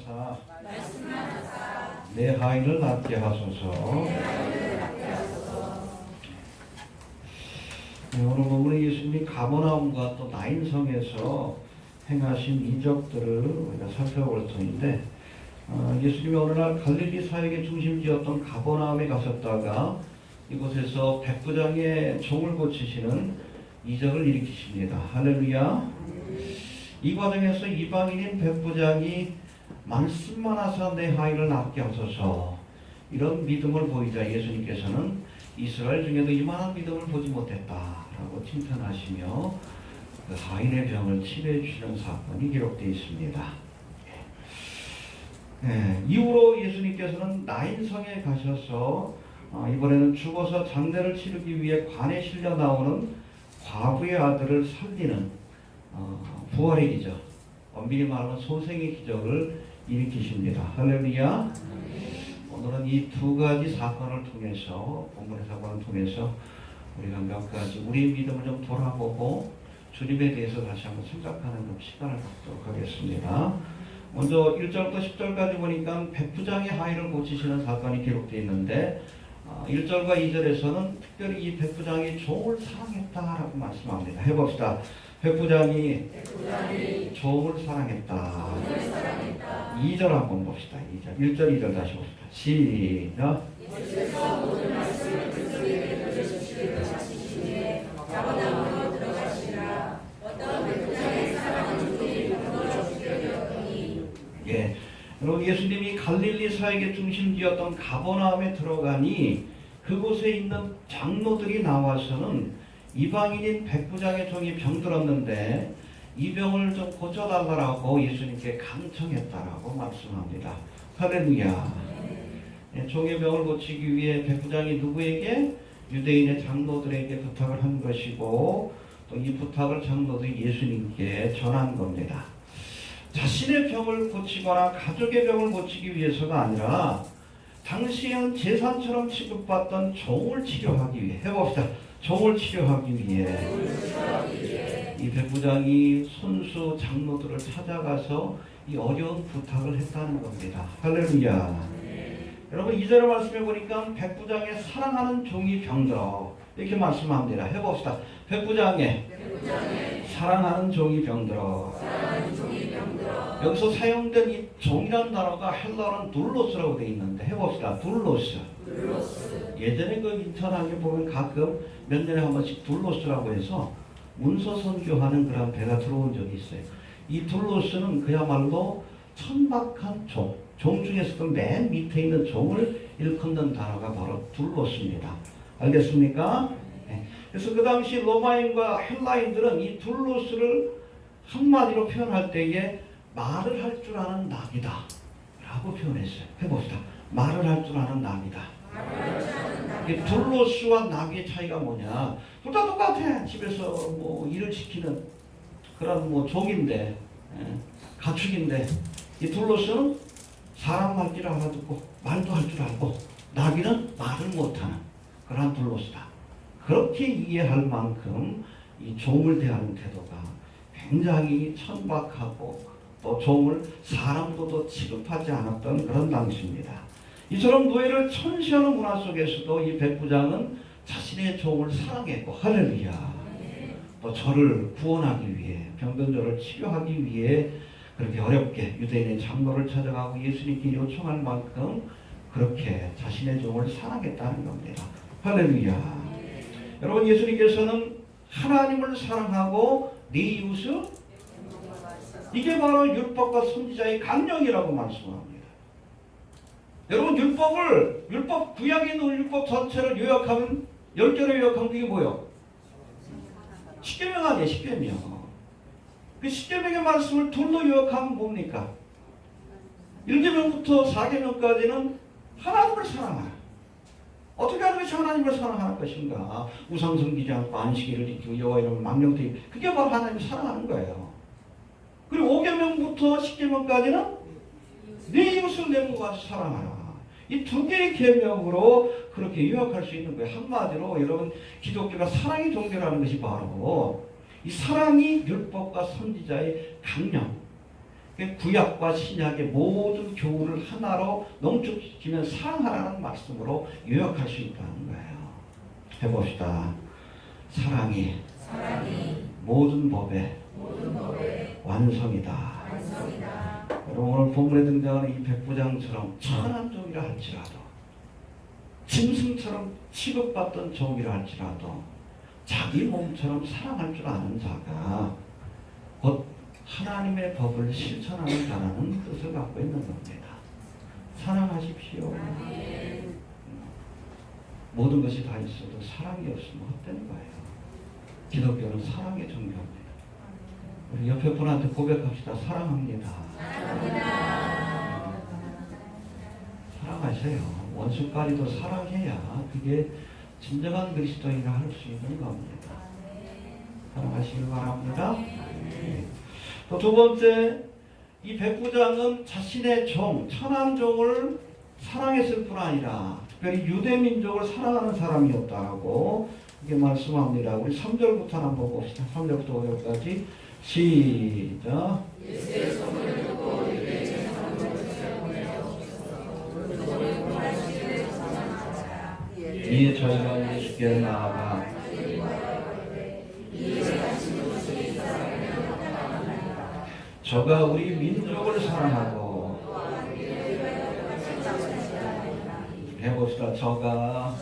말씀하사 내 하인을 낫게 하소서. 네, 오늘 본문에 예수님이 가버나움과 또 나인성에서 행하신 이적들을 우리가 살펴볼 터인데, 예수님이 어느 날 갈릴리 사역의 중심지였던 가버나움에 가셨다가 이곳에서 백부장의 종을 고치시는 이적을 일으키십니다. 할렐루야. 이 과정에서 이방인인 백부장이 말씀만 하사 내 하인을 낫게 하소서, 이런 믿음을 보이자 예수님께서는 이스라엘 중에도 이만한 믿음을 보지 못했다라고 칭찬하시며 그 하인의 병을 치료해 주시는 사건이 기록되어 있습니다. 이후로 예수님께서는 나인성에 가셔서 이번에는 죽어서 장례를 치르기 위해 관에 실려 나오는 과부의 아들을 살리는 부활의 기적, 엄밀히 말하면 소생의 기적을 일으키십니다. 할렐루야. 오늘은 이 두 가지 사건을 통해서, 본문의 사건을 통해서 우리가 몇 가지 우리의 믿음을 좀 돌아보고 주님에 대해서 다시 한번 생각하는 시간을 갖도록 하겠습니다. 먼저 1절부터 10절까지 보니까 백부장의 하인을 고치시는 사건이 기록되어 있는데, 1절과 2절에서는 특별히 이 백부장이 종을 사랑했다라고 말씀합니다. 해봅시다. 백부장이 종을 사랑했다. 2절 한번 봅시다. 2절. 1절, 2절 다시 봅시다. 시작. 예수께서 모든 말씀을 그들에게 들으시기를 자치시기에 가버나움으로 들어가시니라. 어떤 백부장의 사랑은 종이 병들어 죽게 되었더니. 예, 여러분, 예수님이 갈릴리 사역의 중심지였던 가버나움에 들어가니 그곳에 있는 장로들이 나와서는 이방인인 백부장의 종이 병들었는데 이 병을 좀 고쳐달라고 예수님께 간청했다라고 말씀합니다. 할렐루야. 종의 병을 고치기 위해 백부장이 누구에게? 유대인의 장로들에게 부탁을 한 것이고, 또 이 부탁을 장로들이 예수님께 전한 겁니다. 자신의 병을 고치거나 가족의 병을 고치기 위해서가 아니라 당시에는 재산처럼 취급받던 종을 치료하기 위해, 해봅시다. 종을 치료하기 위해 이 백부장이 손수 장로들을 찾아가서 이 어려운 부탁을 했다는 겁니다. 할렐루야. 여러분, 2절의 말씀해 보니까 백부장의 사랑하는 종이 병들어, 이렇게 말씀합니다. 해봅시다. 백부장의 사랑하는 종이 병들어. 여기서 사용된 이 종이라는 단어가 헬라어는 둘로스라고 되어 있는데, 해봅시다. 둘로스. 예전에 그 인터넷에 보면 가끔 몇 년에 한 번씩 둘로스라고 해서 문서 선교하는 그런 배가 들어온 적이 있어요. 이 둘로스는 그야말로 천박한 종 중에서도 맨 밑에 있는 종을 일컫는 단어가 바로 둘로스입니다. 알겠습니까? 네. 그래서 그 당시 로마인과 헬라인들은 이 둘로스를 한마디로 표현할 때에 말을 할 줄 아는 낙이다 라고 표현했어요. 해봅시다. 말을 할 줄 아는 낙이다. 둘로스와 낙의 차이가 뭐냐? 둘 다 똑같아. 집에서 뭐 일을 시키는 그런 뭐 종인데, 가축인데, 이 둘로스는 사람 말귀를 알아듣고 말도 할 줄 알고, 낙이는 말을 못하는 그런 둘로스다. 그렇게 이해할 만큼 이 종을 대하는 태도가 굉장히 천박하고, 또 종을 사람으로도 취급하지 않았던 그런 당시입니다. 이처럼 노예를 천시하는 문화 속에서도 이 백부장은 자신의 종을 사랑했고, 할렐루야. 또 저를 구원하기 위해, 병든 저를 치료하기 위해 그렇게 어렵게 유대인의 장로를 찾아가고 예수님께 요청할 만큼 그렇게 자신의 종을 사랑했다는 겁니다. 할렐루야. 여러분, 예수님께서는 하나님을 사랑하고 네 이웃을, 이게 바로 율법과 선지자의 강령이라고 말씀합니다. 여러분, 율법 구약에 있는 율법 전체를 요약하면 10개로 요약하면 그게 뭐예요? 십계명 아니에요. 십계명. 그 십계명의 말씀을 둘로 요약하면 뭡니까? 1계명부터 4계명까지는 하나님을 사랑하라. 어떻게 하는 것이 하나님을 사랑하는 것인가? 우상 섬기지 않고 안식일을 지키고 여호와 이름을 망령되이, 그게 바로 하나님을 사랑하는 거예요. 그리고 5계명부터 10계명까지는 네 이웃을 내 몸과 같이 사랑하라. 이 두 개의 계명으로 그렇게 요약할 수 있는 거예요. 한마디로 여러분, 기독교가 사랑의 종교라는 것이 바로 이 사랑이 율법과 선지자의 강령, 구약과 신약의 모든 교훈을 하나로 농축시키면 사랑하라는 말씀으로 요약할 수 있다는 거예요. 해봅시다. 사랑이 모든 법의 완성이다. 여러분, 오늘 본문에 등장하는 이 백부장처럼 천한 종이라 할지라도, 짐승처럼 취급받던 종이라 할지라도 자기 몸처럼 사랑할 줄 아는 자가 곧 하나님의 법을 실천하는 자라는 뜻을 갖고 있는 겁니다. 사랑하십시오. 모든 것이 다 있어도 사랑이 없으면 헛된 거예요. 기독교는 사랑의 종교입니다. 우리 옆에 분한테 고백합시다. 사랑합니다. 사랑하세요. 원수까지도 사랑해야 그게 진정한 그리스도인을 할 수 있는 겁니다. 사랑하시길 바랍니다. 네. 또 두 번째, 이 백부장은 자신의 종, 천한 종을 사랑했을 뿐 아니라 특별히 유대 민족을 사랑하는 사람이었다고 이렇게 말씀합니다. 우리 3절부터 한번 봅시다. 3절부터 5절까지 시작. 이에 저희가 예수께 나아가 저가 우리 민족을 사랑하고, 해봅시다. 저가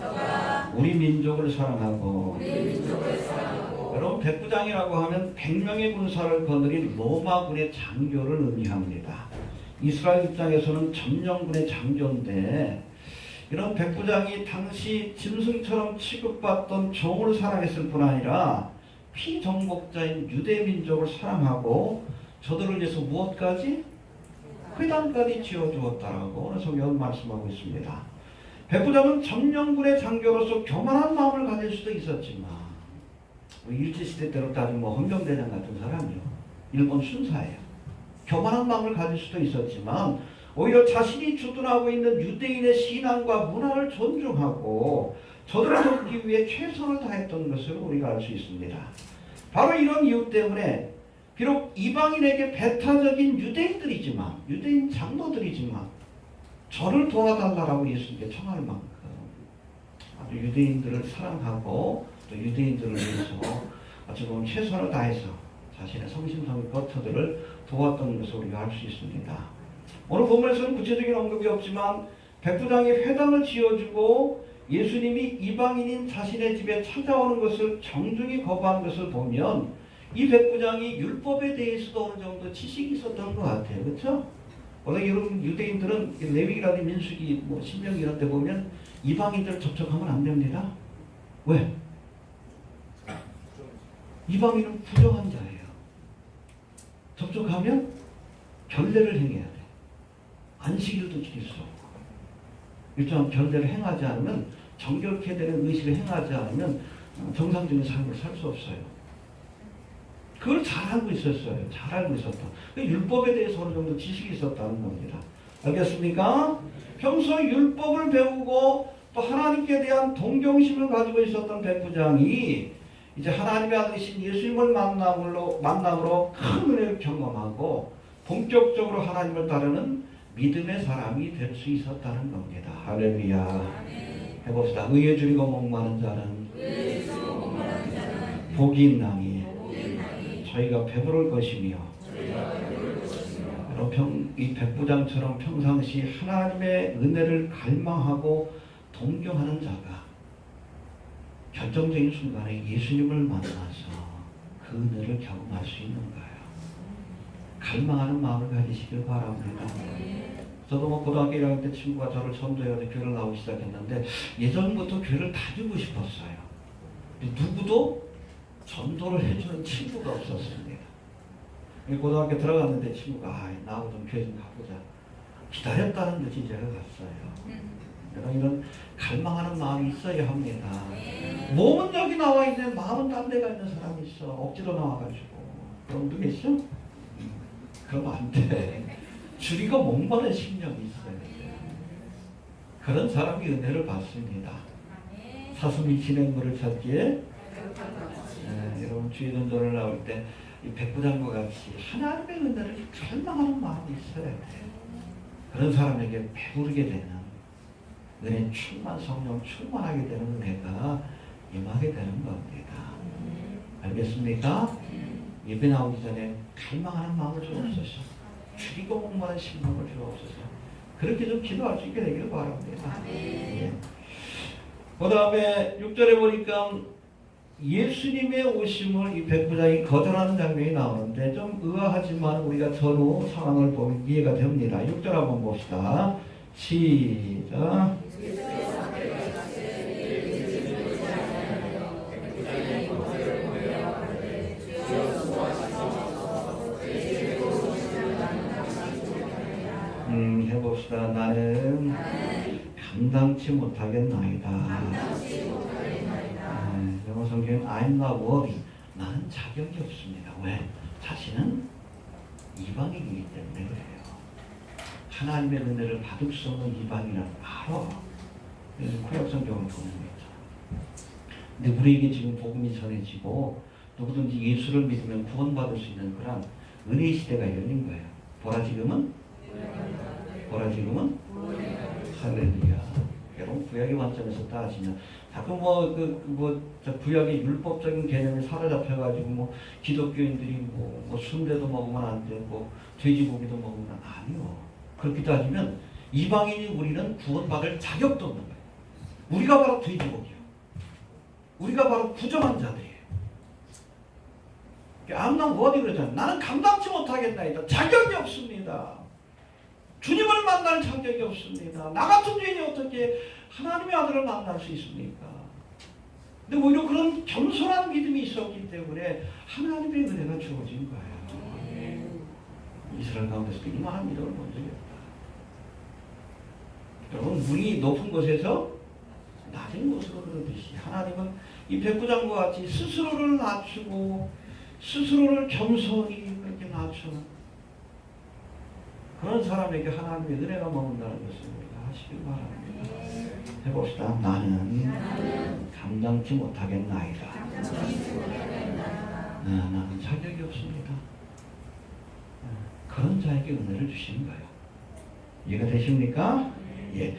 우리 민족을 사랑하고. 여러분, 백부장이라고 하면 100명의 군사를 거느린 로마군의 장교를 의미합니다. 이스라엘 입장에서는 점령군의 장교인데, 이런 백부장이 당시 짐승처럼 취급받던 종을 사랑했을 뿐 아니라 피정복자인 유대 민족을 사랑하고 저들을 위해서 무엇까지? 회당까지 지어주었다라고 오늘 성경은 말씀하고 있습니다. 백부장은 점령군의 장교로서 교만한 마음을 가질 수도 있었지만, 일제시대 때로 따지면 헌병대장 같은 사람이요, 일본 순사예요. 교만한 마음을 가질 수도 있었지만 오히려 자신이 주둔하고 있는 유대인의 신앙과 문화를 존중하고 저들을 돕기 위해 최선을 다했던 것을 우리가 알 수 있습니다. 바로 이런 이유 때문에 비록 이방인에게 배타적인 유대인들이지만, 유대인 장로들이지만 저를 도와달라고 예수님께 청할 만큼 아주 유대인들을 사랑하고 또 유대인들을 위해서 어찌 보면 최선을 다해서 자신의 성심성의껏 저들을 도왔던 것을 우리가 알 수 있습니다. 오늘 본문에서는 구체적인 언급이 없지만 백부장이 회당을 지어주고 예수님이 이방인인 자신의 집에 찾아오는 것을 정중히 거부한 것을 보면 이 백부장이 율법에 대해서도 어느 정도 지식이 있었던 것 같아요. 그렇죠? 원래 여러분, 유대인들은 레위기라든지 민수기, 신명기 이런 데 보면 이방인들 접촉하면 안 됩니다. 왜? 이방인은 부정한 자예요. 접촉하면 결례를 행해야 돼. 안식일도 지킬 수 없고, 일정한 결례를 행하지 않으면, 정결케 되는 의식을 행하지 않으면 정상적인 삶을 살 수 없어요. 그걸 잘 알고 있었어요. 잘 알고 있었다. 율법에 대해서 어느 정도 지식이 있었다는 겁니다. 알겠습니까? 평소 율법을 배우고 또 하나님께 대한 동경심을 가지고 있었던 백부장이 이제 하나님의 아들이신 예수님을 만남으로 큰 은혜를 경험하고 본격적으로 하나님을 따르는 믿음의 사람이 될 수 있었다는 겁니다. 할렐루야. 해봅시다. 의에 줄이고 목마른 자는 복이 있나니 저희가 배부를 것이며, 이 백부장처럼 평상시 하나님의 은혜를 갈망하고 동경하는 자가 결정적인 순간에 예수님을 만나서 그 은혜를 경험할 수 있는 거예요. 갈망하는 마음을 가지시길 바랍니다. 저도 고등학교 1학년 때 친구가 저를 전도해서 교회를 나오기 시작했는데 예전부터 교회를 다니고 싶었어요. 누구도 전도를 해주는 친구가 없었습니다. 고등학교 들어갔는데 친구가 나하고 좀 교회 좀 가보자. 기다렸다는 듯이 제가 갔어요. 여러분, 이런 갈망하는 마음이 있어야 합니다. 몸은 여기 나와 있는데 마음은 딴 데가 있는 사람이 있어. 억지로 나와가지고. 그럼 누구 있어? 그러면 안 돼. 줄이고 목마른 심령이 있어야 돼. 그런 사람이 은혜를 받습니다. 사슴이 진행물을 찾기에, 여러분, 주의론전을 나올 때 이 백부장과 같이 하나님의 은혜를 갈망하는 마음이 있어야 돼. 그런 사람에게 배부르게 되는 은혜 충만, 성령 충만하게 되는 은혜가 임하게 되는 겁니다. 알겠습니까? 예배 나오기 전에 갈망하는 마음을 주옵소서. 줄이고 목마른 심령을 주옵소서. 그렇게 좀 기도할 수 있게 되기를 바랍니다. 예. 그 다음에 6절에 보니까 예수님의 오심을 이 백부장이 거절하는 장면이 나오는데 좀 의아하지만 우리가 전후 상황을 보면 이해가 됩니다. 6절 한번 봅시다. 시작. 해봅시다. 나는 감당치 못하겠나이다. 영어 성경은 I'm not worthy. 나는 자격이 없습니다. 왜? 자신은 이방인이기 때문에 그래요. 하나님의 은혜를 받을 수 없는 이방인이라는 알아. 그래서 구약 성경을 보는 거죠. 근데 우리에게 지금 복음이 전해지고 누구든지 예수를 믿으면 구원받을 수 있는 그런 은혜의 시대가 열린 거예요. 보라 지금은 할렐루야. 여러분 구약의 관점에서 따지면 자꾸 구약의 율법적인 개념이 사로잡혀가지고 기독교인들이 순대도 먹으면 안 되고 돼지고기도 먹으면 아니요. 그렇게 따지면 이방인이 우리는 구원받을 자격도 없는 거예요. 우리가 바로 돼지고기요. 우리가 바로 부정한 자들이에요. 암난 어디 그러잖아요. 나는 감당치 못하겠나이다. 자격이 없습니다. 주님을 만날 자격이 없습니다. 나 같은 죄인이 어떻게 하나님의 아들을 만날 수 있습니까? 근데 오히려 그런 겸손한 믿음이 있었기 때문에 하나님의 은혜가 주어진 거예요. 이스라엘 가운데서도 이만한 믿음을 본 적이 없다. 여러분, 문이 높은 곳에서 낮은 곳으로 그러듯이 하나님은 이 백부장과 같이 스스로를 낮추고 스스로를 겸손히 그렇게 낮추는 그런 사람에게 하나님의 은혜가 머문다는 것을 우리가 하시길 바랍니다. 해봅시다. 나는 감당치 못하겠나이다. 나는 자격이 없습니다. 그런 자에게 은혜를 주시는 거예요. 이해가 되십니까? 예.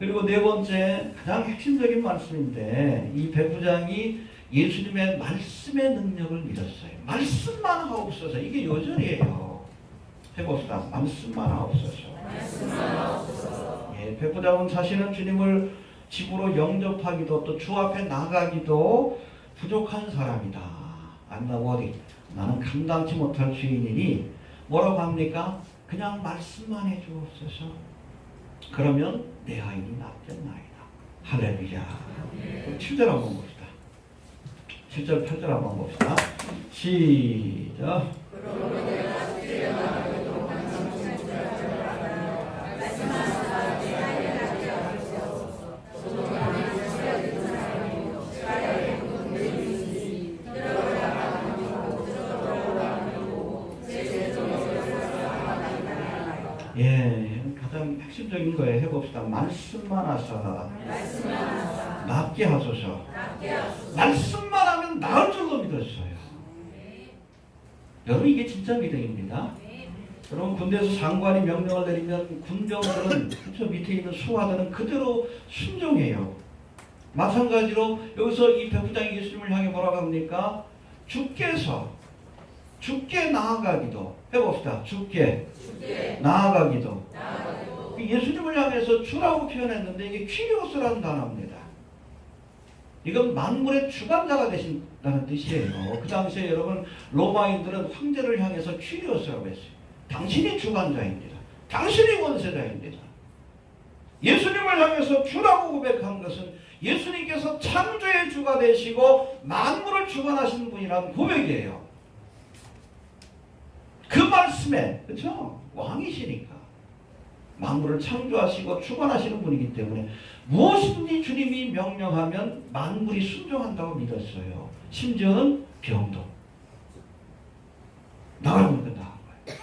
그리고 네 번째 가장 핵심적인 말씀인데 이 백부장이 예수님의 말씀의 능력을 믿었어요. 말씀만 하옵소서. 이게 요절이에요. 해봅시다. 말씀만 하옵소서. 예, 백부장은 자신은 주님을 집으로 영접하기도 또 주 앞에 나가기도 부족한 사람이다. 안나 워디. 나는 감당치 못할 죄인이니 뭐라고 합니까? 그냥 말씀만 해주옵소서. 그러면 내 아이는 낫겠나이다. 할렐루야. 7절 한번 봅시다. 7절 8절 한번 봅시다. 시작. 예, 가장 핵심적인 거에 해봅시다. 말씀만 하사 낫게 하소서. 말씀만 하면 나을 줄로 믿었어요. 여러분 이게 진짜 믿음입니다. 여러분 군대에서 장관이 명령을 내리면 군병들은 저 밑에 있는 수하들은 그대로 순종해요. 마찬가지로 여기서 이 백부장이 예수님을 향해 뭐라고 합니까? 주께 나아가기도 해봅시다. 주께 나아가기도. 예수님을 향해서 주라고 표현했는데 이게 퀴리오스라는 단어입니다. 이건 만물의 주관자가 되신다는 뜻이에요. 그 당시에 여러분 로마인들은 황제를 향해서 퀴리오스라고 했어요. 당신이 주관자입니다. 당신이 원세자입니다. 예수님을 향해서 주라고 고백한 것은 예수님께서 창조의 주가 되시고 만물을 주관하시는 분이라는 고백이에요. 그 말씀에, 그렇죠? 왕이시니까 만물을 창조하시고 주관하시는 분이기 때문에 무엇이든지 주님이 명령하면 만물이 순종한다고 믿었어요. 심지어는 병도 나가면 나간 거예요.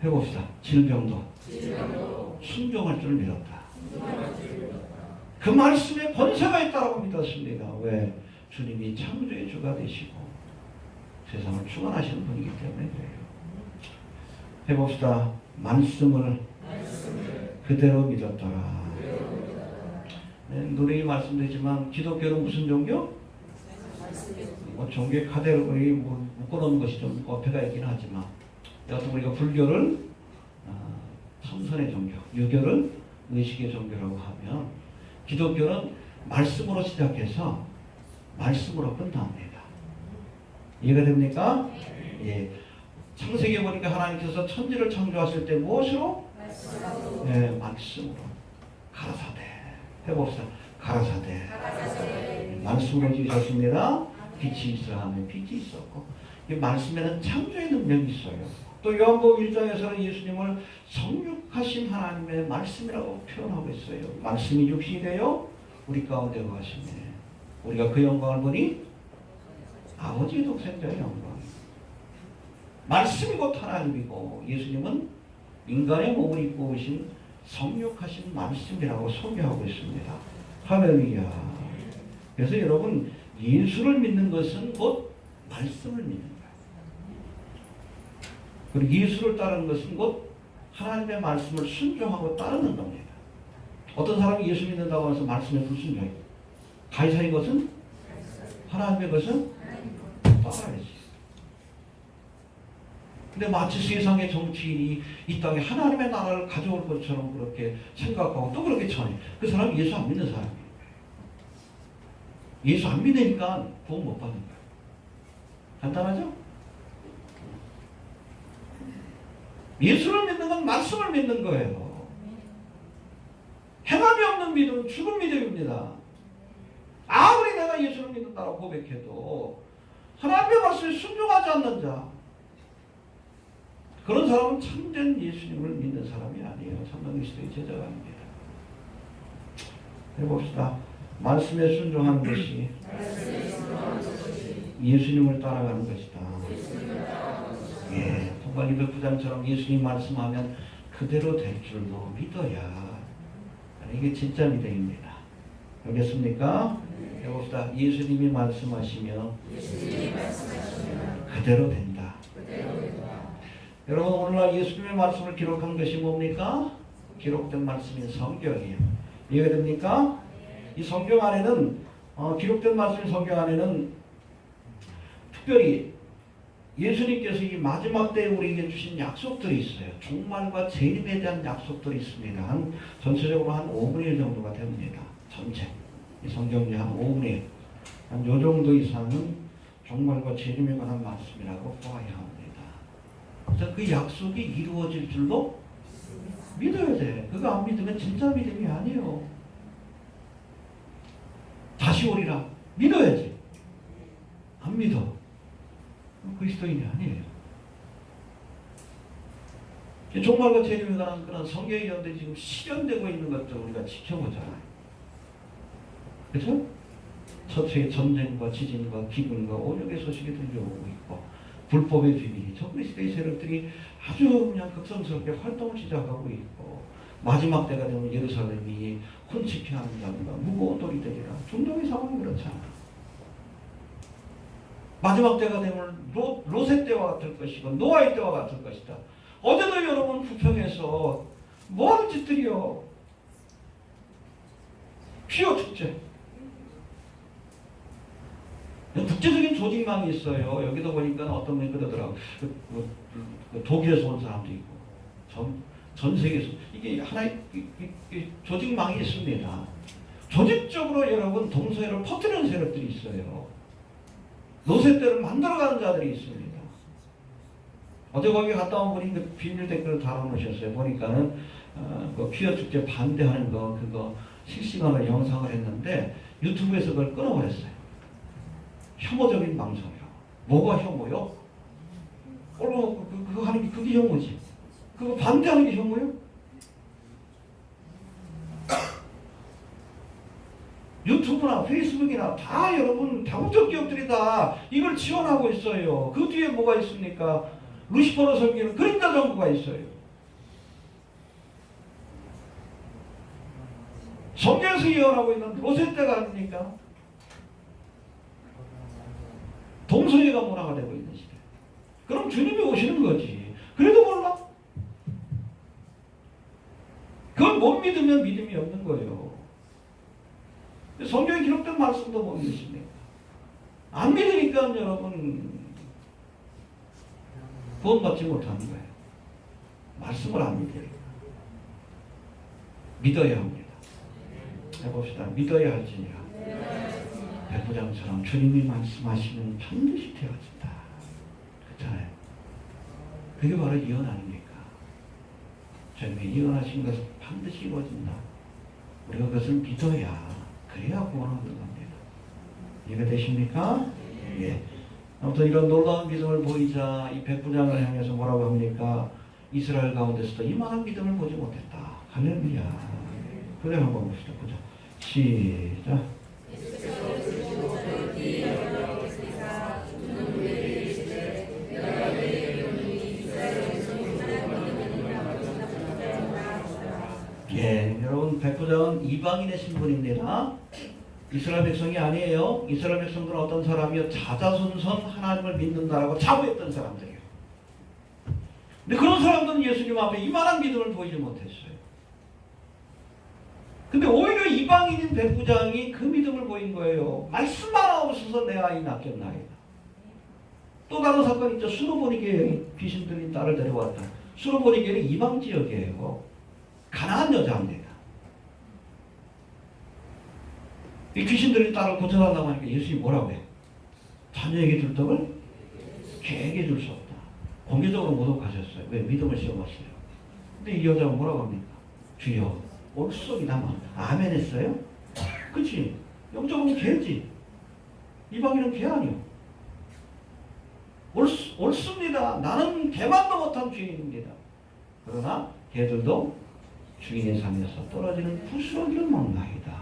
해봅시다. 질병도 순종할 줄 믿었다. 그 말씀에 권세가 있다고 믿었습니다. 왜? 주님이 창조의 주가 되시고 세상을 주관하시는 분이기 때문에 그래요. 해봅시다. 말씀을 그대로 믿었더라. 네, 노래에 말씀드리지만 기독교는 무슨 종교? 뭐 종교의 카드를 묶어놓는 것이 좀 어폐가 있긴 하지만 여하튼 우리가 불교를 참선의 종교, 유교를 의식의 종교라고 하면 기독교는 말씀으로 시작해서 말씀으로 끝납니다. 이해가 됩니까? 예. 창세기에 보니까 하나님께서 천지를 창조하실 때 무엇으로? 예, 말씀으로. 가라사대. 해봅시다. 가라사대. 말씀으로 지으셨습니다. 빛이 있어 하면 빛이 있었고, 이 말씀에는 창조의 능력이 있어요. 또 요한복음 1장에서는 예수님을 성육하신 하나님의 말씀이라고 표현하고 있어요. 말씀이 육신이 되어 우리 가운데 거하시네. 우리가 그 영광을 보니 아버지의 독생자의 영광. 말씀이 곧 하나님이고 예수님은 인간의 몸을 입고 오신 성육하신 말씀이라고 소개하고 있습니다. 할렐루야. 그래서 여러분, 예수를 믿는 것은 곧 말씀을 믿는 거예요. 그리고 예수를 따르는 것은 곧 하나님의 말씀을 순종하고 따르는 겁니다. 어떤 사람이 예수 믿는다고 해서 말씀에 불순종해요. 가이사의 것은 하나님의 것은 따라야지. 근데 마치 세상의 정치인이 이 땅에 하나님의 나라를 가져올 것처럼 그렇게 생각하고 또 그렇게 전해. 그 사람이 예수 안 믿는 사람이에요. 예수 안 믿으니까 구원 못 받는 거예요. 간단하죠? 예수를 믿는 건 말씀을 믿는 거예요. 행함이 없는 믿음은 죽은 믿음입니다. 아무리 내가 예수를 믿는다고 고백해도 하나님의 말씀에 순종하지 않는 자, 그런 사람은 참된 예수님을 믿는 사람이 아니에요. 참된 그리스도의 제자가 아닙니다. 해봅시다. 말씀에 순종하는 것이 예수님을 따라가는 것이다. 예, 통관 209장처럼 예수님 말씀하면 그대로 될 줄로 믿어야 이게 진짜 믿음입니다. 알겠습니까? 해봅시다. 예수님이 말씀하시면 그대로 된다. 여러분, 오늘날 예수님의 말씀을 기록한 것이 뭡니까? 기록된 말씀인 성경이에요. 이해가 됩니까? 이 성경 안에는 기록된 말씀인 성경 안에는 특별히 예수님께서 이 마지막 때에 우리에게 주신 약속들이 있어요. 종말과 재림에 대한 약속들이 있습니다. 전체적으로 한 5분의 1 정도가 됩니다. 전체. 이 성경이 한 5분의 1. 한 요 정도 이상은 종말과 재림에 관한 말씀이라고 보아야 합니다. 그래서 그 약속이 이루어질 줄로 믿어야 돼. 그거 안 믿으면 진짜 믿음이 아니에요. 다시 오리라. 믿어야지. 안 믿어. 그리스도인이 아니에요. 종말과 재림에 관한 그런 성경의 예언들이 지금 실현되고 있는 것들 우리가 지켜보잖아요. 그렇죠? 처처의 전쟁과 지진과 기근과 오력의 소식이 들려오고 있고 불법의 비밀이 적그리스도의 세력들이 아주 그냥 극성스럽게 활동을 시작하고 있고 마지막 때가 되면 예루살렘이 혼치케 하는 자가 무거운 돌이 되리라. 중동의 상황이 그렇잖아. 마지막 때가 되면 롯의 때와 같을 것이고 노아의 때와 같을 것이다. 어제도 여러분 부평에서 뭐하는 짓들이요. 피어 축제. 국제적인 조직망이 있어요. 여기도 보니까 어떤 분이 그러더라고요. 독일에서 온 사람도 있고 전 세계에서 이게 하나의 조직망이 있습니다. 조직적으로 여러분 동서애를 퍼뜨리는 세력들이 있어요. 노쇠대를 만들어가는 자들이 있습니다. 어제 거기 갔다 온 분이 그 비밀 댓글을 달아놓으셨어요. 보니까는 그 퀴어 축제 반대하는 거 그거 실시간으로 영상을 했는데 유튜브에서 그걸 끊어버렸어요. 혐오적인 방송이라고. 뭐가 혐오요? 그거 하는 게 그게 혐오지. 그거 반대하는 게 혐오요? 유튜브나 페이스북이나 다 여러분 다국적 기업들이 다 이걸 지원하고 있어요. 그 뒤에 뭐가 있습니까? 루시퍼로 섬기는 그림자 정부가 있어요. 성경에서 예언하고 있는 롯의 때가 아닙니까? 동성애가 문화가 되고 있는 시대. 그럼 주님이 오시는 거지. 그래도 몰라? 그걸 못 믿으면 믿음이 없는 거예요. 성경에 기록된 말씀도 못 믿으십니까? 안 믿으니까 여러분 구원받지 못하는 거예요. 말씀을 안 믿어요. 믿어야 합니다. 해봅시다. 믿어야 할지니라. 백부장처럼 주님이 말씀하시면 반드시 되어진다. 그렇잖아요. 그게 바로 예언 아닙니까? 주님이 예언하신 것은 반드시 이루어진다. 우리가 그것을 믿어야 그래야 구원을 얻는 겁니다. 이해가 되십니까? 예. 아무튼 이런 놀라운 믿음을 보이자 이 백부장을 향해서 뭐라고 합니까? 이스라엘 가운데서도 이만한 믿음을 보지 못했다. 할렐루야. 그래 한번 봅시다. 보자. 시작. 예, 여러분 백부장은 이방인의 신분입니다. 이스라엘 백성이 아니에요. 이스라엘 백성들은 어떤 사람이요? 자자손손 하나님을 믿는다라고 자부했던 사람들이에요. 근데 그런 사람들은 예수님 앞에 이만한 믿음을 보이지 못했어요. 근데 오히려 이방인인 백부장이 그 믿음을 보인 거예요. 말씀 하나 없어서 내 아이 낳겠나이다. 또 다른 사건이 있죠. 수로보니게에 귀신 들린 딸을 데려왔다. 수로보니게는 이방 지역이에요. 가난한 여자입니다. 이 귀신 들린 딸을 고쳐달라고 하니까 예수님이 뭐라고 해요? 자녀에게 줄 떡을 개에게 줄 수 없다. 공개적으로 모독하셨어요. 왜? 믿음을 시험하시려고. 근데 이 여자가 뭐라고 합니까? 주여 올속이다. 아멘 했어요? 그치? 영적으로 개지. 이방인은 개 아니요. 옳습니다. 나는 개만도 못한 주인입니다. 그러나 개들도 주인의 삶에서 떨어지는 부스러기를 먹나이다.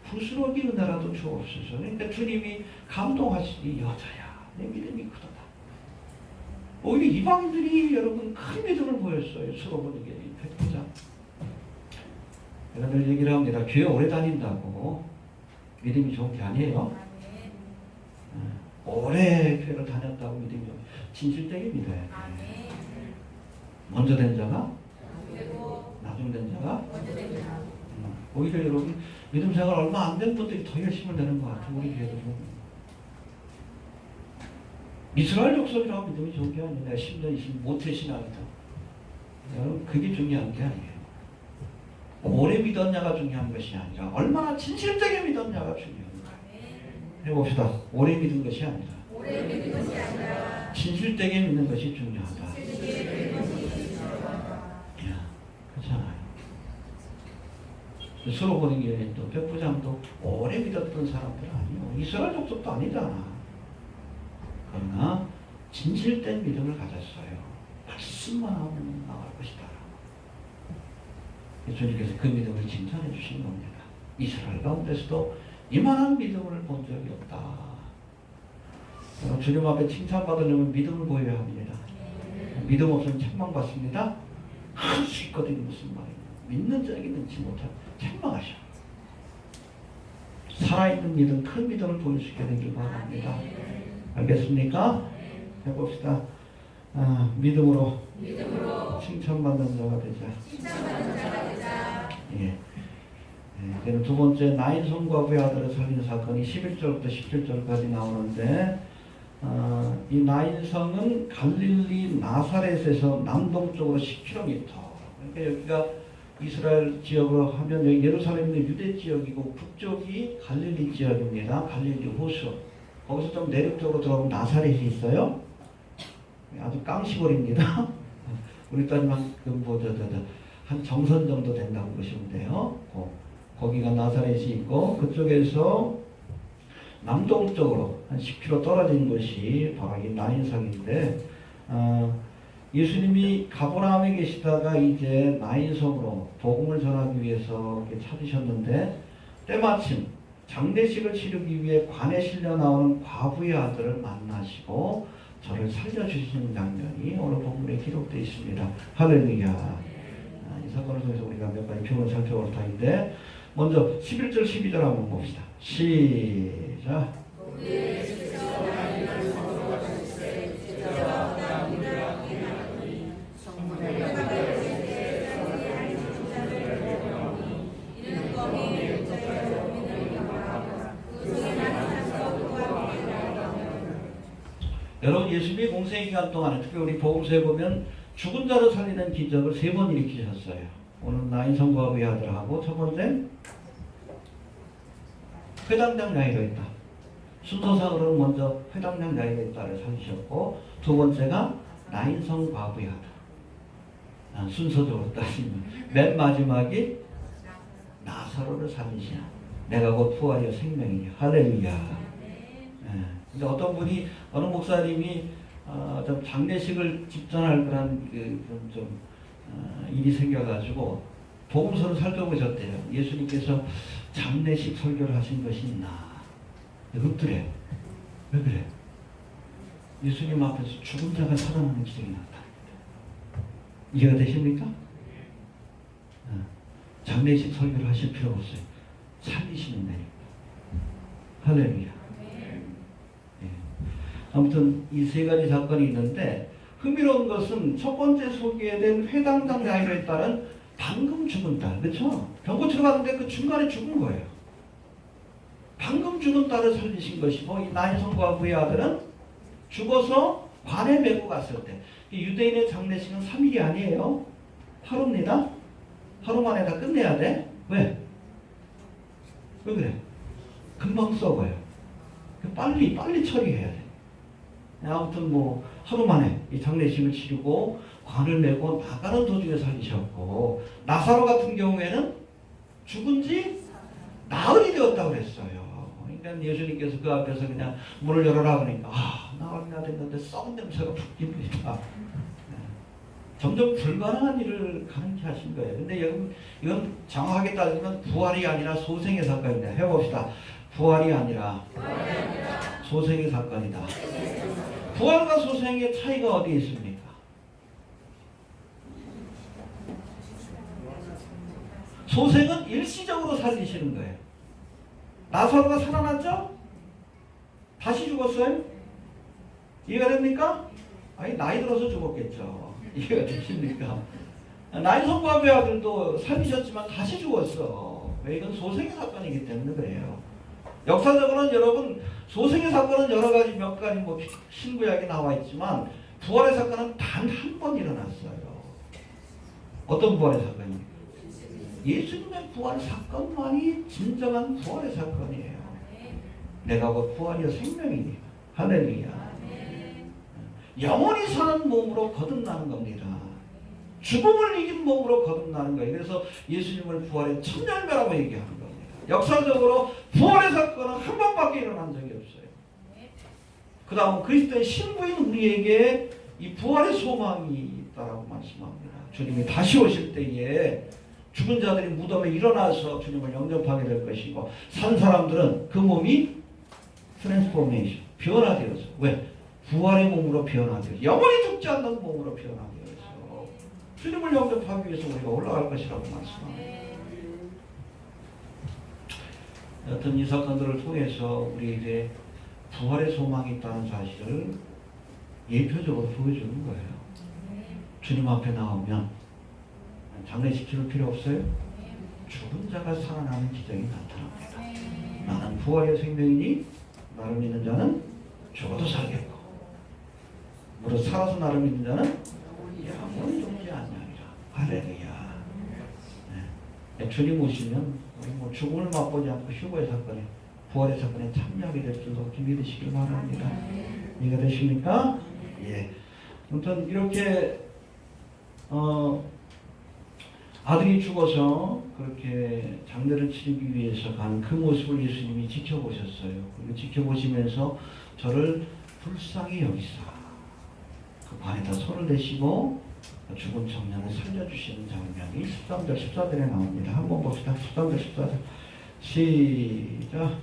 부스러기 은혜라도 주옵소서. 그러니까 주님이 감동하시니 여자야 내 믿음이 크다. 오히려 이방인들이 여러분 큰 믿음을 보였어요. 수로보니게 백부장. 내가 늘 얘기를 합니다. 교회 오래 다닌다고 믿음이 좋은 게 아니에요. 오래 교회를 다녔다고 믿음이 좋은 진실되게 믿어야 돼. 먼저 된 자가 나중 된 자가 오히려 여러분 믿음 생활 얼마 안 된 분들이 더 열심히 되는 것 같아요. 우리 교회도 좀. 이스라엘 족속이라고 믿음이 좋은 게 아니에요. 내가 10년, 20년 모태신앙이다. 여러분 그게 중요한 게 아니에요. 오래 믿었냐가 중요한 것이 아니라 얼마나 진실되게 믿었냐가 중요합니다. 해봅시다. 오래 믿은 것이 아니라 진실되게 믿는 것이 중요하다. 그렇잖아요. 서로 보는 게 또 백부장도 오래 믿었던 사람들 아니에요. 이스라엘 족속도 아니잖아. 그러나 진실된 믿음을 가졌어요. 말씀만 하면 나갈 것이다. 주님께서 그 믿음을 칭찬해 주신 겁니다. 이스라엘 가운데서도 이만한 믿음을 본 적이 없다. 주님 앞에 칭찬받으려면 믿음을 보여야 합니다. 믿음 없으면 책망받습니다. 할 수 있거든요. 무슨 말이에요. 믿는 자에게 능치 못한 책망하셔. 살아있는 믿음, 큰 믿음을 보일 수 있게 되길 바랍니다. 알겠습니까? 해봅시다. 믿음으로 칭찬받는 자가 되자. 예. 이제는 두 번째 나인성 과부의 아들을 살린 사건이 11절부터 17절까지 나오는데 이 나인성은 갈릴리 나사렛에서 남동쪽으로 10km. 그러니까 여기가 이스라엘 지역으로 하면 여기 예루살렘은 유대 지역이고 북쪽이 갈릴리 지역입니다. 갈릴리 호수. 거기서 좀 내륙적으로 들어가면 나사렛이 있어요. 아주 깡시골입니다. 우리 따지면 한 정선 정도 된다고 보시면 돼요. 거기가 나사렛이 있고 그쪽에서 남동쪽으로 한 10km 떨어진 곳이 바로 이 나인성인데 예수님이 가버나움에 계시다가 이제 나인성으로 복음을 전하기 위해서 이렇게 찾으셨는데 때마침 장례식을 치르기 위해 관에 실려 나오는 과부의 아들을 만나시고 저를 살려주시는 장면이 오늘 본문에 기록되어 있습니다. 할렐루야. 이 사건을 통해서 우리가 몇 가지 교훈을 살펴볼 터인데 먼저 11절 12절 한번 봅시다. 시작. 여러분 예수님이 공생의 기간 동안에 특히 우리 복음서에 보면 죽은 자를 살리는 기적을 3번 일으키셨어요. 오늘 나인성 과부의 아들하고 첫 번째 회당장 야이로있다. 순서상으로는 먼저 회당장 야이로있다를 살리셨고 두 번째가 나인성 과부의 아들. 순서적으로 따지면 맨 마지막이 나사로를 살리시나. 내가 곧 부활이요 생명이니 할렐루야. 근데 어떤 분이 어느 목사님이 좀 장례식을 집전할 그런 일이 생겨가지고 복음서를 살펴보셨대요. 예수님께서 장례식 설교를 하신 것이 있나? 없더래. 왜 그래? 예수님 앞에서 죽은 자가 살아나는 기적이 나타납니다. 이해가 되십니까? 장례식 설교를 하실 필요가 없어요. 살리시는 데니까. 할렐루야. 아무튼 이 3가지 사건이 있는데 흥미로운 것은 첫 번째 소개된 회당장 야이로에 따른 방금 죽은 딸, 그렇죠? 병고치러 갔는데 그 중간에 죽은 거예요. 방금 죽은 딸을 살리신 것이고 이 나인성 과부의 아들은 죽어서 관에 메고 갔을 때 유대인의 장례식은 3일이 아니에요. 하루입니다. 하루 만에 다 끝내야 돼. 왜? 왜 그래? 금방 썩어요. 빨리 처리해야 돼. 아무튼 뭐 하루 만에 이 장례식을 치르고 관을 메고 나가는 도중에 살리셨고 나사로 같은 경우에는 죽은 지 나흘이 되었다고 그랬어요. 그러니까 예수님께서 그 앞에서 그냥 문을 열어라 그러니까 나흘이나 됐는데 썩은 냄새가 풍깁니다. 점점 불가능한 일을 가능케 하신 거예요. 근데 여러분 이건 정확하게 따지면 부활이 아니라 소생의 사건입니다. 해봅시다. 부활이 아니라 소생의 사건이다. 부활과 소생의 차이가 어디에 있습니까? 소생은 일시적으로 살리시는 거예요. 나사로가 살아났죠? 다시 죽었어요? 이해가 됩니까? 아니 나이 들어서 죽었겠죠. 이해가 되십니까? 나인성 과부의 아들도 살리셨지만 다시 죽었어. 왜? 이건 소생의 사건이기 때문에 그래요. 역사적으로는 여러분 소생의 사건은 여러 가지 몇 가지 뭐 신구약에 나와 있지만 부활의 사건은 단 한 번 일어났어요. 어떤 부활의 사건입니까? 예수님의 부활 사건만이 진정한 부활의 사건이에요. 내가 곧 부활이요 생명이니 할렐루야. 영원히 사는 몸으로 거듭나는 겁니다. 죽음을 이긴 몸으로 거듭나는 거예요. 그래서 예수님을 부활의 첫 열매라고 얘기하는 겁니다. 역사적으로 부활의 사건은 한 번밖에 일어난 적이 없어요. 그 다음 그리스도의 신부인 우리에게 이 부활의 소망이 있다라고 말씀합니다. 주님이 다시 오실 때에 죽은 자들이 무덤에 일어나서 주님을 영접하게 될 것이고 산 사람들은 그 몸이 트랜스포메이션, 변화되어서 왜? 부활의 몸으로 변화되어서 영원히 죽지 않는 몸으로 변화되어서 주님을 영접하기 위해서 우리가 올라갈 것이라고 말씀합니다. 여튼 이 사건들을 통해서 우리에게 부활의 소망이 있다는 사실을 예표적으로 보여주는 거예요. 주님 앞에 나오면 장례식 치를 필요 없어요. 죽은 자가 살아나는 기적이 나타납니다. 나는 부활의 생명이니 나를 믿는 자는 죽어도 살겠고 무릇 살아서 나를 믿는 자는 영원히 죽지 아니하리라. 할렐루야. 네. 주님 오시면 우리 뭐 죽음을 맛보지 않고 휴거의 사건에 부활의 사건에 참여하게 될 줄로 믿으시길 바랍니다. 이해가 되십니까? 예. 아무튼 이렇게 아들이 죽어서 그렇게 장례를 치르기 위해서 간 그 모습을 예수님이 지켜보셨어요. 그리고 지켜보시면서 저를 불쌍히 여기사 그 관에다 손을 대시고 죽은 청년을 살려주시는 장면이 13절 14절에 나옵니다. 한번 봅시다. 13절 14절 시작.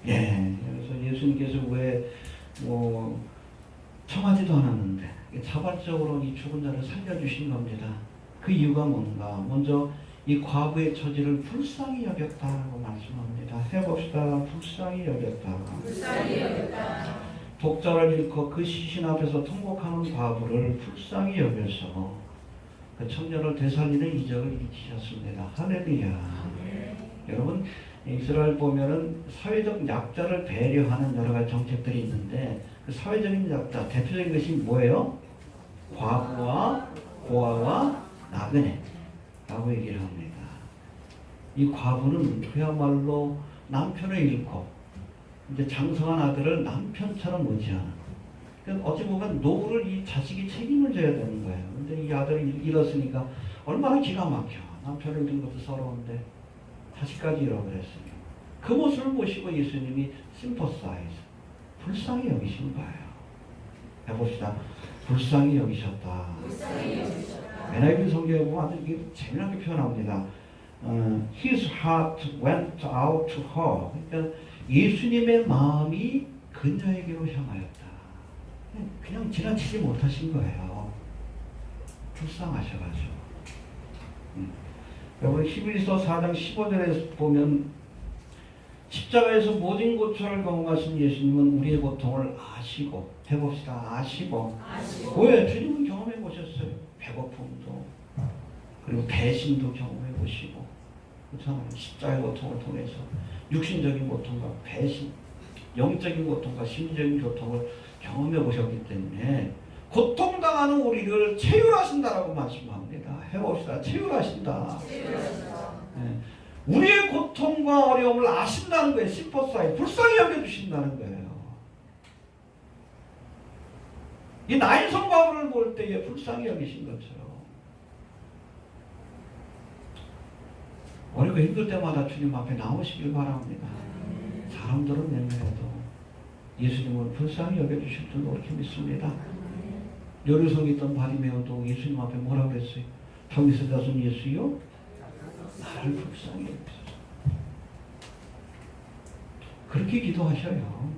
예, 그래서 예수님께서 왜 청하지도 않았는데 자발적으로 이 죽은 자를 살려주신 겁니다. 그 이유가 뭔가? 먼저 이 과부의 처지를 불쌍히 여겼다라고 말씀합니다. 해봅시다. 불쌍히 여겼다. 독자를 잃고 그 시신 앞에서 통곡하는 과부를 불쌍히 여겨서 그 청년을 되살리는 이적을 일으키셨습니다. 할렐루야. 여러분, 이스라엘 보면은 사회적 약자를 배려하는 여러 가지 정책들이 있는데 그 사회적인 약자 대표적인 것이 뭐예요? 과부와 고아와 나그네라고 얘기를 합니다. 이 과부는 그야말로 남편을 잃고 이제 장성한 아들을 남편처럼 의지하는. 그러니까 어찌 보면 노후를 이 자식이 책임을 져야 되는 거예요. 근데 이 아들을 잃었으니까 얼마나 기가 막혀. 남편을 잃은 것도 서러운데 자식까지 잃어버렸으니 그 모습을 보시고 예수님이 심퍼사이즈, 불쌍히 여기신 거예요. 해봅시다. 불쌍히 여기셨다. NIV 성경에 보면 아주 이게 재미나게 표현합니다. His heart went out to her. 그러니까 예수님의 마음이 그녀에게로 향하였다. 그냥 지나치지 못하신 거예요. 불쌍하셔가지고. 여러분 히브리서 4장 15절에 보면 십자가에서 모든 고초를 경험하신 예수님은 우리의 고통을 아시고, 해봅시다. 아시고. 왜? 주님은 경험해 보셨어요. 배고픔도 그리고 배신도 경험해 보시고, 그렇잖아요. 십자가의 고통을 통해서 육신적인 고통과 배신, 영적인 고통과 심리적인 고통을 경험해 보셨기 때문에 고통당하는 우리를 체휼하신다라고 말씀합니다. 해봅시다. 체휼하신다. 네. 우리의 고통과 어려움을 아신다는 거예요. 심퍼사이, 불쌍히 여겨주신다는 거예요. 이 나인성 과부를 볼 때에 불쌍히 여기신 것처럼 어렵고 힘들 때마다 주님 앞에 나오시길 바랍니다. 사람들은 내면에도 예수님을 불쌍히 여겨주실 줄 그렇게 믿습니다. 요리석에 있던 바리매어도 예수님 앞에 뭐라고 그랬어요? 다윗의 자손 예수여, 나를 불쌍히 여기소서. 그렇게 기도하셔요.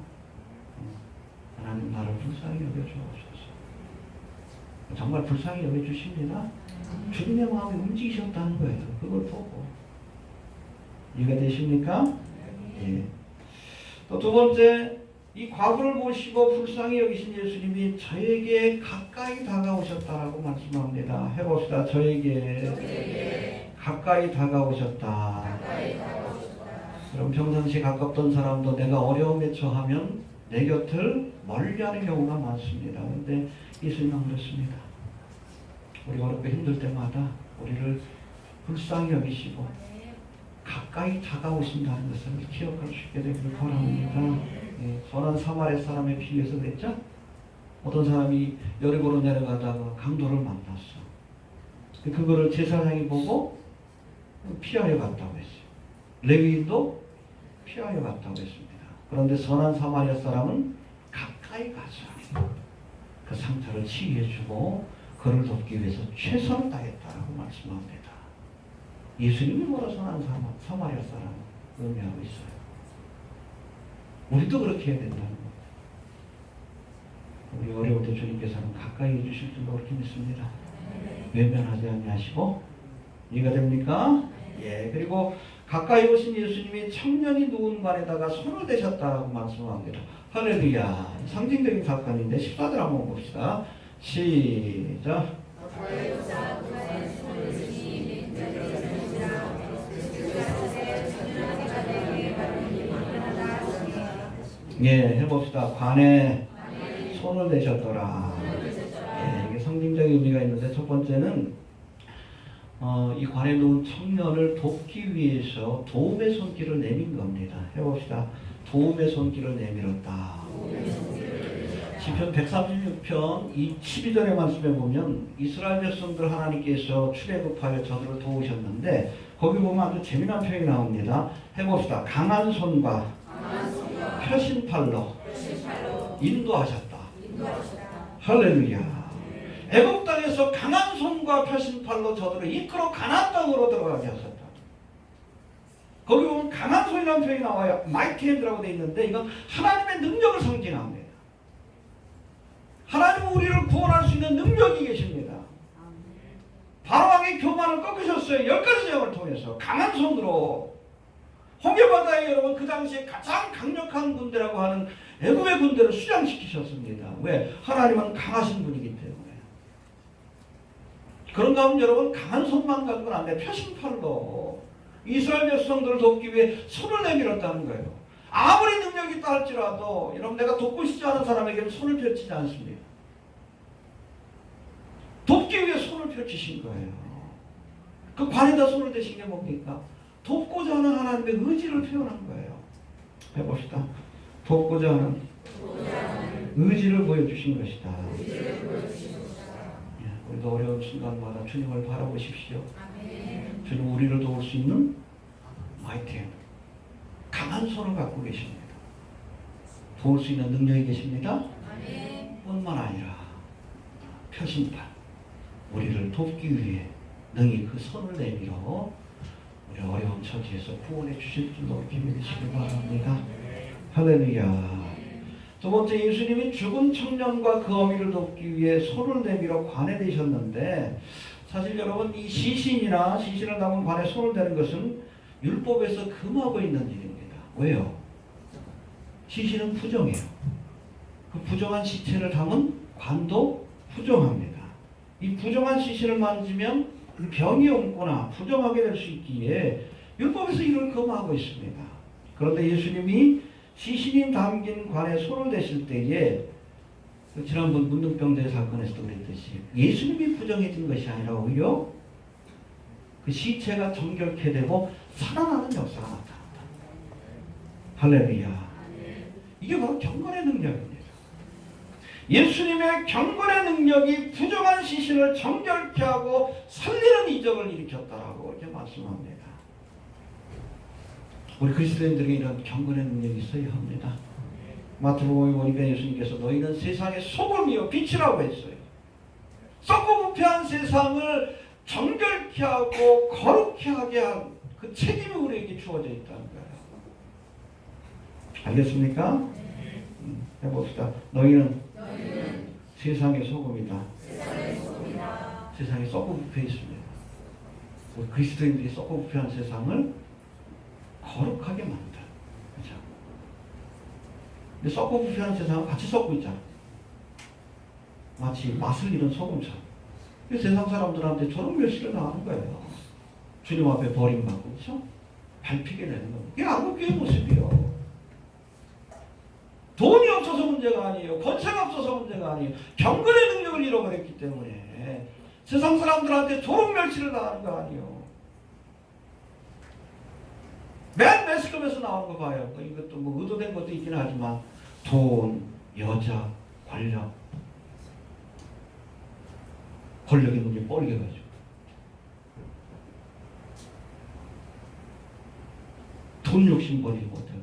하나님 나를 불쌍히 여겨주옵소서. 정말 불쌍히 여겨주십니다. 주님의 마음이 움직이셨다는 거예요. 그걸 보고. 이해가 되십니까? 예. 또 두 번째, 이 과부를 보시고 불쌍히 여기신 예수님이 저에게 가까이 다가오셨다라고 말씀합니다. 해봅시다. 저에게 가까이 다가오셨다. 그럼 평상시 가깝던 사람도 내가 어려움에 처하면 내 곁을 멀리하는 경우가 많습니다. 그런데 예수님은 그렇습니다. 우리 어렵고 힘들 때마다 우리를 불쌍히 여기시고 가까이 다가오신다는 것을 기억할 수 있게 되기를 바랍니다. 예, 선한 사마리아 사람의 비유에서 그랬죠? 어떤 사람이 여리고로 내려가다가 강도를 만났어. 그거를 제사장이 보고 피하여 갔다고 했어요. 레위인도 피하여 갔다고 했습니다. 그런데 선한 사마리아 사람은 가까이 가서 그 상처를 치유해주고 그를 돕기 위해서 최선을 다했다라고 말씀합니다. 예수님이 뭐라 선한 사마리아 사람을 의미하고 있어요. 우리도 그렇게 해야 된다는 거예요. 우리 어려울 때 주님께서는 가까이 해주실 줄 그렇게 믿습니다. 외면하지 아니하시고. 이해가 됩니까? 예. 그리고 가까이 오신 예수님이 청년이 누운 관에다가 손을 대셨다고 말씀합니다. 할렐루야. 상징적인 사건인데 14절 한번 봅시다. 시작. 예, 해봅시다. 관에 손을 대셨더라. 예, 이게 상징적인 의미가 있는데 첫 번째는 이 관에 누운 청년을 돕기 위해서 도움의 손길을 내민 겁니다. 해봅시다. 도움의 손길을 내밀었다. 시편 136편 이 12절의 말씀에 보면 이스라엘 백성들 하나님께서 출애굽하여 저들을 도우셨는데 거기 보면 아주 재미난 표현이 나옵니다. 해봅시다. 강한 손과 표신팔로 인도하셨다. 할렐루야. 애굽 땅에서 강한 손과 표신팔로 저들을 이끌어 가나안 땅으로 들어가게 하셨다. 거기 보면 강한 손이라는 표현이 나와요. 마이티 핸드라고 되어 있는데 이건 하나님의 능력을 상징합니다. 하나님은 우리를 구원할 수 있는 능력이 계십니다. 바로왕의 교만을 꺾으셨어요. 10가지 제형을 통해서 강한 손으로. 홍해바다에 여러분 그 당시에 가장 강력한 군대라고 하는 애굽의 군대를 수장시키셨습니다. 왜? 하나님은 강하신 분이기 때문에. 그런가 하면 여러분, 강한 손만 가지고는 안 돼. 표심팔로 이스라엘 백성들을 돕기 위해 손을 내밀었다는 거예요. 아무리 능력이 있다 할지라도 여러분, 내가 돕고 싶지 않은 사람에게는 손을 펼치지 않습니다. 돕기 위해 손을 펼치신 거예요. 그 관에다 손을 대신 게 뭡니까? 돕고자 하는 하나님의 의지를 표현한 거예요. 해봅시다. 돕고자 하는 의지를 보여주신 것이다. 우리도 어려운 순간마다 주님을 바라보십시오. 주님 우리를 도울 수 있는 마이티한 강한 손을 갖고 계십니다. 도울 수 있는 능력이 계십니다. 뿐만 아니라 표심판 우리를 돕기 위해 능히 그 손을 내밀어 우리 어려운 처지에서 구원해 주실 줄로 믿으시기 바랍니다. 할렐루야. 두 번째, 예수님이 죽은 청년과 그 어미를 돕기 위해 손을 내밀어 관에 대셨는데, 사실 여러분, 이 시신을 담은 관에 손을 대는 것은 율법에서 금하고 있는 일입니다. 왜요? 시신은 부정해요. 그 부정한 시체를 담은 관도 부정합니다. 이 부정한 시신을 만지면 병이 옮거나 부정하게 될 수 있기에 율법에서 이를 금하고 있습니다. 그런데 예수님이 시신이 담긴 관에 손을 대실 때에, 지난번 문둥병자 사건에서도 그랬듯이 예수님이 부정해진 것이 아니라 오히려 그 시체가 정결케 되고 살아나는 역사가 나타난다. 할렐루야. 이게 바로 경건의 능력입니다. 예수님의 경건의 능력이 부정한 시신을 정결케 하고 살리는 이적을 일으켰다라고 이렇게 말씀합니다. 우리 그리스도인들에게 이런 경건의 능력이 있어야 합니다. 마태복음에 보니까 예수님께서 너희는 세상의 소금이요 빛이라고 했어요. 썩고 부패한 세상을 정결케 하고 거룩케 하게 한 그 책임이 우리에게 주어져 있다는 거예요. 알겠습니까? 해봅시다. 너희는 세상의 소금이다. 세상에 썩고 부패 있습니다. 우리 그리스도인들이 썩고 부패한 세상을 거룩하게 만들. 그렇죠? 근데 썩고 부패한 세상은 같이 썩고 있잖아. 마치 맛을 잃은 소금처럼. 세상 사람들한테 저런 멸시를 당하는 거예요. 주님 앞에 버림받고, 그렇죠? 밟히게 되는 거예요. 이게 한국교회 모습이에요. 돈이 없어서 문제가 아니에요. 권세가 없어서 문제가 아니에요. 경건의 능력을 잃어버렸기 때문에 세상 사람들한테 저런 멸시를 당하는 거 아니에요. 맨 매스컴에서 나오는 거 봐요. 이것도 뭐 의도된 것도 있긴 하지만 돈, 여자, 권력의 눈이 뻘개가지고 돈 욕심 버리지 못해요.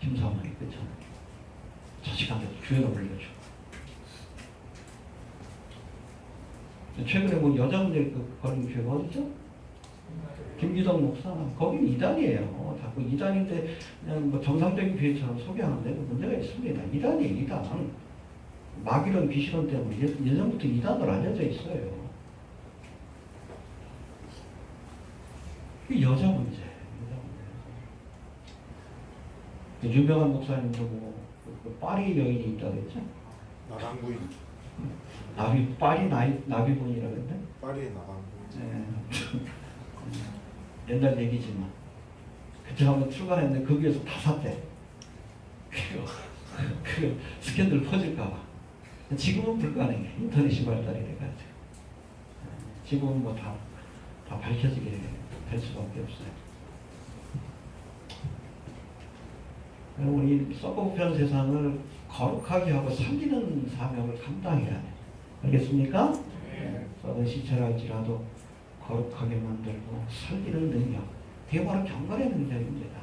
김사만이 그렇죠. 저 시간에 교회가 불려줘. 최근에 뭐 여자 문제 걸린 교회가 어디죠? 김기덕 목사. 거긴 이단이에요. 자꾸 이단인데 그냥 뭐 정상적인 교회처럼 소개하는데 문제가 있습니다. 이단이에요, 이단. 마귀론, 귀신론 때문에 예전부터 이단으로 알려져 있어요. 그 여자 문제. 유명한 목사님도 뭐 파리 여인이 있다고 했죠? 나방부인. 파리 나비부인이라고 했네? 파리의 나방부인. 네. 옛날 얘기지만 그때 한번 출간했는데 거기에서 다 샀대. 그 스캔들 퍼질까봐. 지금은 불가능해. 인터넷이 발달이 돼가지고. 지금은 뭐 다 밝혀지게 될 수밖에 없어요. 우리 썩고 부패한 세상을 거룩하게 하고 살리는 사명을 감당해야 돼. 알겠습니까? 썩은 시체랄지라도 거룩하게 만들고 살리는 능력. 그게 바로 경건의 능력입니다.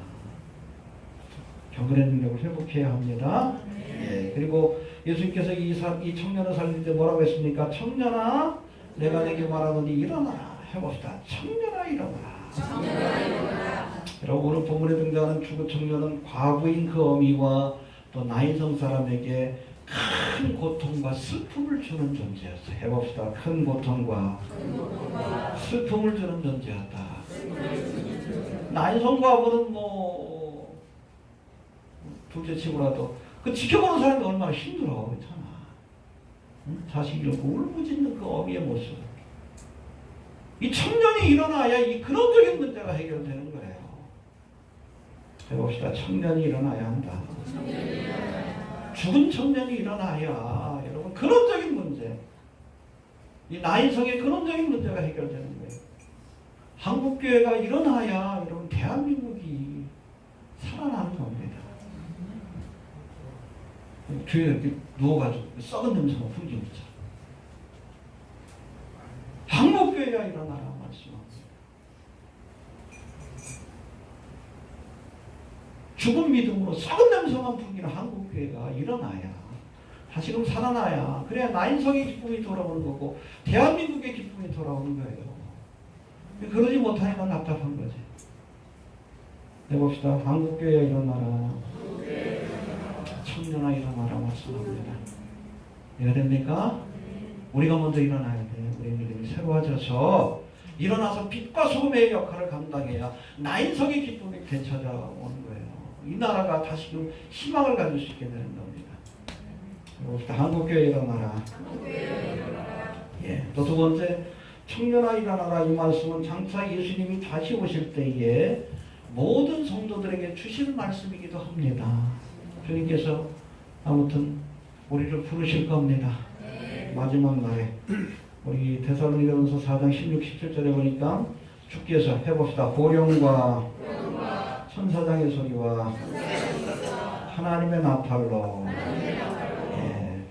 경건의 능력을 회복해야 합니다. 예, 그리고 예수님께서 이 청년을 살릴 때 뭐라고 했습니까? 청년아, 내가 내게 말하노니 일어나라. 해봅시다. 청년아, 일어나라. 여러분, 오늘 본문에 등장하는 죽은 청년은 과부인 그 어미와 또 나인성 사람에게 큰 고통과 슬픔을 주는 존재였어요. 해봅시다. 큰 고통과 슬픔을 주는 존재였다. 나인성 과부는 뭐 둘째치고라도 그 지켜보는 사람이 얼마나 힘들어. 그렇잖아. 응? 자식 잃고 울부짖는 그 어미의 모습. 이 청년이 일어나야 이 근원적인 문제가 해결되는 거예요. 해봅시다. 청년이 일어나야 한다. 죽은 청년이 일어나야 여러분 근원적인 문제, 이 나인성의 근원적인 문제가 해결되는 거예요. 한국교회가 일어나야 여러분 대한민국이 살아나는 겁니다. 교회에 이렇게 누워가지고 썩은 냄새가 풍기고 있잖아. 한국교회가 일어나라 말씀합니다. 죽은 믿음으로 썩은 냄새만 풍기는 한국교회가 일어나야, 다시금 살아나야, 그래야 나인성의 기쁨이 돌아오는 거고 대한민국의 기쁨이 돌아오는 거예요. 그러지 못하니까 답답한 거지. 해봅시다. 한국교회 일어나라. 청년아 일어나라 말씀합니다. 이해가 됩니까? 우리가 먼저 일어나야 돼. 우리 믿음이 새로워져서 일어나서 빛과 소금의 역할을 감당해야 나인성의 기쁨이 되찾아오는 거예요. 이 나라가 다시금 희망을 가질 수 있게 되는 겁니다. 해봅시다. 한국교회 일어나라. 예. 또 두 번째, 청년아 일어나라. 이 말씀은 장차 예수님이 다시 오실 때에 모든 성도들에게 주실 말씀이기도 합니다. 주님께서 아무튼 우리를 부르실 겁니다. 마지막 날에 우리 데살로니가전서 4장 16, 17절에 보니까 주께서 해봅시다. 호령과 천사장의 소리와 하나님의 나팔로,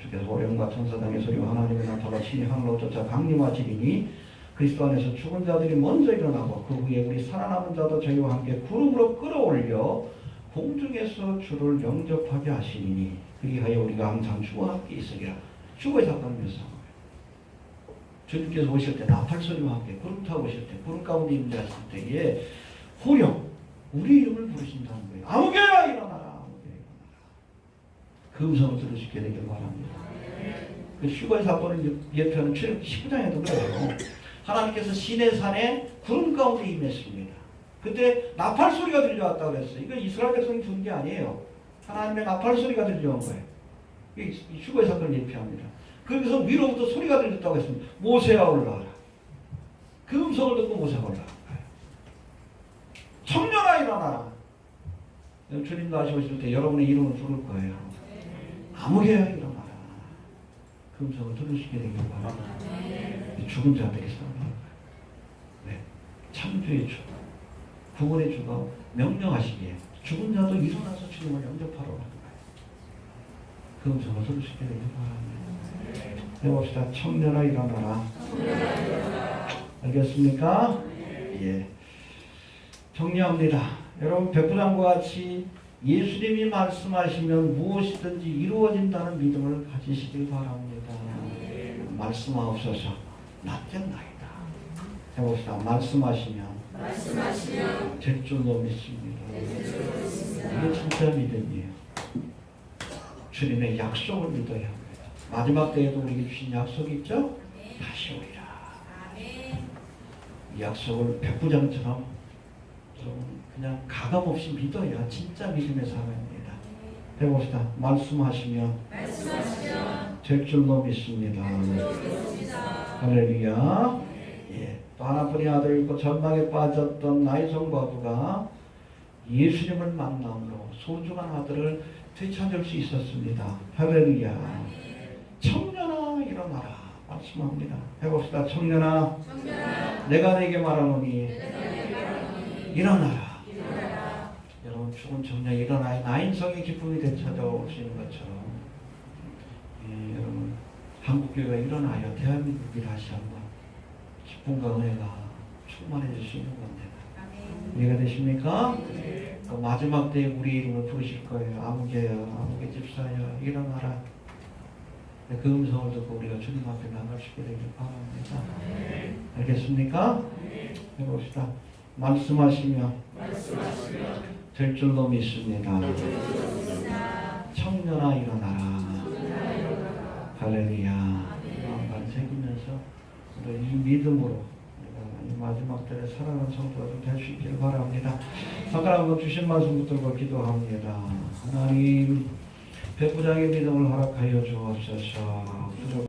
주께서 호령과 천사장의 소리와 하나님의 나팔로 신이 하늘로 쫓아 강림하시리니 그리스도 안에서 죽은 자들이 먼저 일어나고 그 후에 우리 살아남은 자도 저희와 함께 구름으로 끌어올려 공중에서 주를 영접하게 하시니 그리하여 우리가 항상 주와 함께 있으리라. 주의 사건을 묘사한 거예요. 주님께서 오실 때 나팔 소리와 함께 구름 타고 오실 때 구름 가운데 임재하실 때에 호령, 우리 이름을 부르신다는 거예요. 아무개야 일어나라. 아무개야 일어나라. 그 음성을 들을 수 있게 되길 바랍니다. 그 슈거의 사건을 예표하는 출애굽기 19장에도 그래요. 하나님께서 시내산에 구름 가운데 임했습니다. 그때 나팔 소리가 들려왔다고 그랬어요. 이거 이스라엘 백성이 부른 게 아니에요. 하나님의 나팔 소리가 들려온 거예요. 이 슈거의 사건을 예표합니다. 거기서 위로부터 소리가 들렸다고 했습니다. 모세야 올라와라. 그 음성을 듣고 모세가 올라간 거예요. 청년아 일어나라. 주님도 다시 오실 때 여러분의 이름을 부를 거예요. 아무개야 일어나라. 그 음성을 들으시게 되길 바랍니다. 죽은 자들이 살아날 거예요. 네. 창조의 주, 구원의 주가 명령하시기에 죽은 자도 일어나서 주님을 영접하러 가는 거예요. 그 음성을 들으시게 되길 바랍니다. 해봅시다. 청년아 일어나라. 알겠습니까? 예. 정리합니다. 여러분, 백부장과 같이 예수님이 말씀하시면 무엇이든지 이루어진다는 믿음을 가지시길 바랍니다. 말씀하옵소서. 낫겠나이다. 해봅시다. 말씀하시면 될 줄로 믿습니다. 이게 진짜 믿음이에요. 주님의 약속을 믿어야 합니다. 마지막 때에도 우리에게 주신 약속이 있죠? 다시 오리라. 이 약속을 백부장처럼 좀 그냥 가감없이 믿어야 진짜 믿음의 사람입니다. 해봅시다. 말씀하시면 될 줄로 믿습니다. 할렐루야. 예. 또 하나뿐인 아들을 잃고 전망에 빠졌던 나이성 과부가 예수님을 만남으로 소중한 아들을 되찾을 수 있었습니다. 할렐루야. 청년아 일어나라 말씀합니다. 해봅시다. 청년아 내가 내게 말하노니 일어나라. 여러분, 죽은 청년이 일어나야 나인성의 기쁨이 되찾아오시는 것처럼, 예, 여러분, 한국교회가 일어나야 대한민국이 다시 한번 기쁨과 은혜가 충만해질 수 있는 겁니다. 이해가 되십니까? 그 마지막 때에 우리 이름을 부르실 거예요. 아무개야, 아무개 집사야, 일어나라. 그 음성을 듣고 우리가 주님 앞에 나갈 수 있게 되길 바랍니다. 알겠습니까? 해봅시다. 말씀하시며 될 줄로 믿습니다. 청년아 일어나라. 할렐루야. 마음을 새기면서 우리 이 믿음으로 우리가 이 마지막 때에 살아가는 성도가 좀 될 수 있기를 바랍니다. 잠깐 한번 주신 말씀 붙들고 기도합니다. 하나님, 백부장의 믿음을 허락하여 주옵소서.